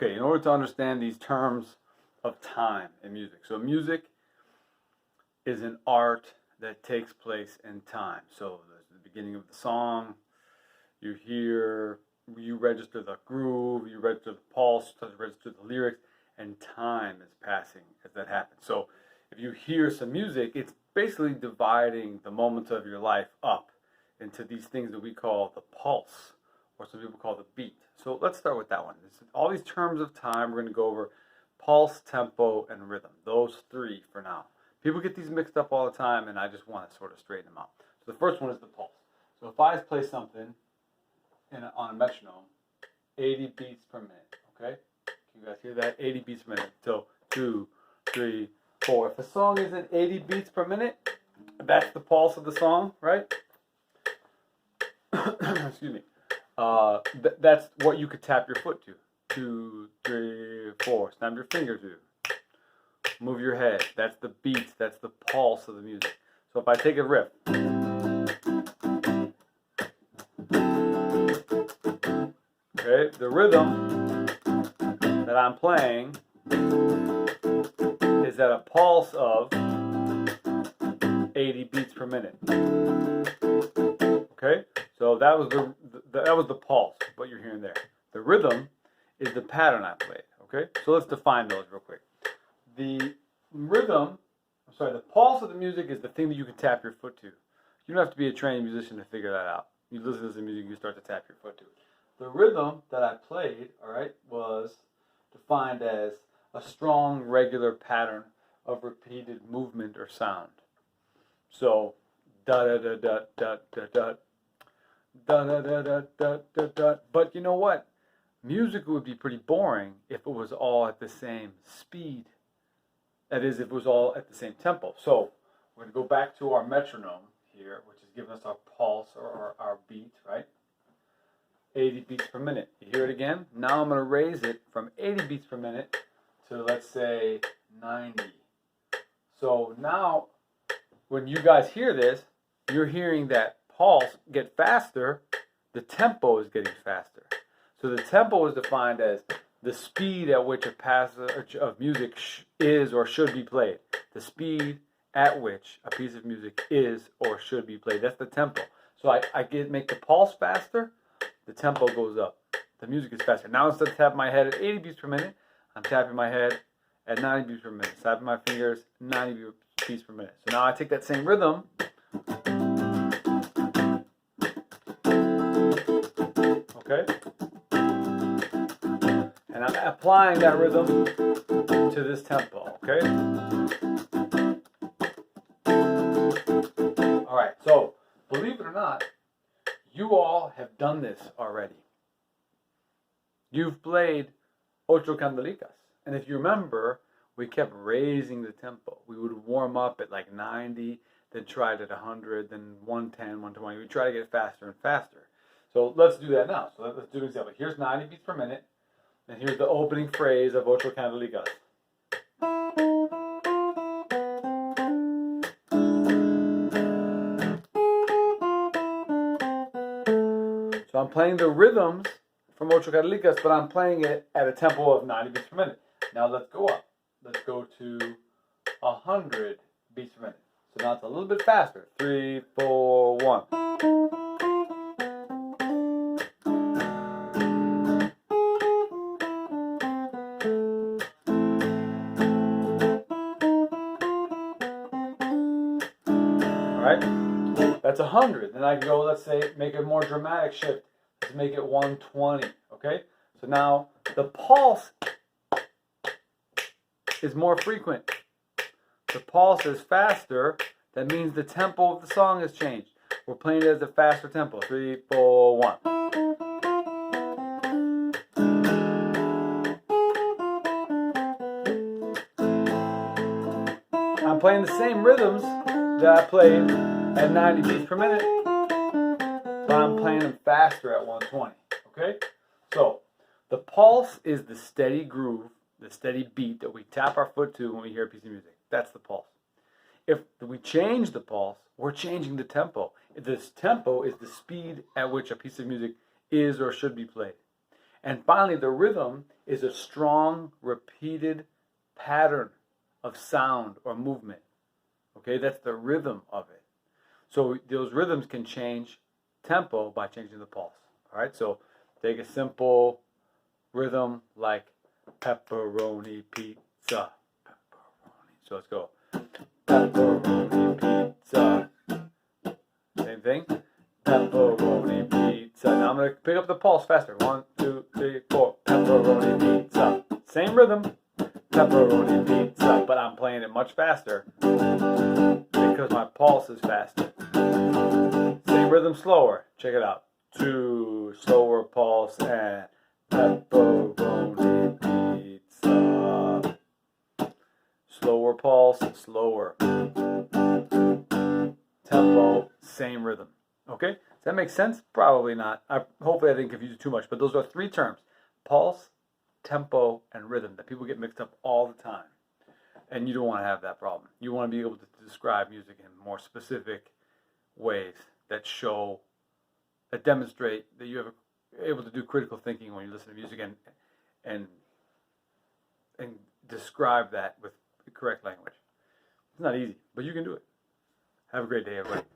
Okay, in order to understand these terms of time in music. So music is an art that takes place in time. So the beginning of the song, you hear, you register the groove, you register the pulse, you register the lyrics, and time is passing as that happens. So if you hear some music, it's basically dividing the moments of your life up into these things that we call the pulse, or some people call the beat. So let's start with that one. All these terms of time, we're going to go over pulse, tempo, and rhythm. Those three for now. People get these mixed up all the time, and I just want to sort of straighten them out. So the first one is the pulse. So if I play something on a metronome, 80 beats per minute, okay? Can you guys hear that? 80 beats per minute. So 2, 3, 4. If a song is at 80 beats per minute, that's the pulse of the song, right? Excuse me. That's what you could tap your foot to. 2, 3, 4. Snap your finger to. Move your head. That's the beat. That's the pulse of the music. So if I take a riff. Okay, the rhythm that I'm playing is at a pulse of 80 beats per minute. Okay, so that was the pulse, what you're hearing there. The rhythm is the pattern I played. Okay, so let's define those real quick. The pulse of the music is the thing that you can tap your foot to. You don't have to be a trained musician to figure that out. You listen to some music, you start to tap your foot to it. The rhythm that I played, all right, was defined as a strong, regular pattern of repeated movement or sound. So, da da da da da da da da da da da da da da. But you know what? Music would be pretty boring if it was all at the same speed. That is, if it was all at the same tempo. So, we're going to go back to our metronome here, which is giving us our pulse or our beat, right? 80 beats per minute. You hear it again? Now I'm going to raise it from 80 beats per minute to, let's say, 90. So now, when you guys hear this, you're hearing that pulse get faster. The tempo is getting faster. So the tempo is defined as the speed at which a passage of music is or should be played. The speed at which a piece of music is or should be played. That's the tempo. So I make the pulse faster. The tempo goes up. The music is faster. Now instead of tapping my head at 80 beats per minute, I'm tapping my head at 90 beats per minute. Tapping my fingers 90 beats per minute. So now I take that same rhythm. Okay? And I'm applying that rhythm to this tempo. Okay? Alright, so believe it or not, you all have done this already. You've played Ocho Candelicas. And if you remember, we kept raising the tempo. We would warm up at like 90, then try it at 100, then 110, 120. We try to get faster and faster. So let's do that now. So let's do an example. Here's 90 beats per minute. And here's the opening phrase of Ocho Candelicas. So I'm playing the rhythms from Ocho Candelicas, but I'm playing it at a tempo of 90 beats per minute. Now let's go up. Let's go to 100 beats per minute. So now it's a little bit faster. 3, 4, 1. Alright? That's 100. Then I can go, let's say, make a more dramatic shift. Let's make it 120. Okay? So now the pulse is more frequent. The pulse is faster. That means the tempo of the song has changed. We're playing it as a faster tempo. 3, 4, 1. I'm playing the same rhythms that I played at 90 beats per minute, but I'm playing them faster at 120. Okay? So, the pulse is the steady groove, the steady beat that we tap our foot to when we hear a piece of music. That's the pulse. If we change the pulse, we're changing the tempo. This tempo is the speed at which a piece of music is or should be played. And finally, the rhythm is a strong, repeated pattern of sound or movement. Okay, that's the rhythm of it. So those rhythms can change tempo by changing the pulse. All right, so take a simple rhythm like pepperoni pizza. Pepperoni. So let's go. Pepperoni pizza. Same thing. Pepperoni pizza. Now I'm going to pick up the pulse faster. 1, 2, 3, 4. Pepperoni pizza. Same rhythm. Pepperoni pizza. But I'm playing it much faster because my pulse is faster. Same rhythm, slower. Check it out. 2, slower pulse, and pepperoni pizza. Slower pulse, slower. Tempo, same rhythm. Okay? Does that make sense? Probably not. Hopefully I didn't confuse you too much, but those are 3 terms. Pulse, tempo, and rhythm that people get mixed up all the time. And you don't want to have that problem. You want to be able to describe music in more specific ways that demonstrate that you're able to do critical thinking when you listen to music and describe that with the correct language. It's not easy, but you can do it. Have a great day, everybody.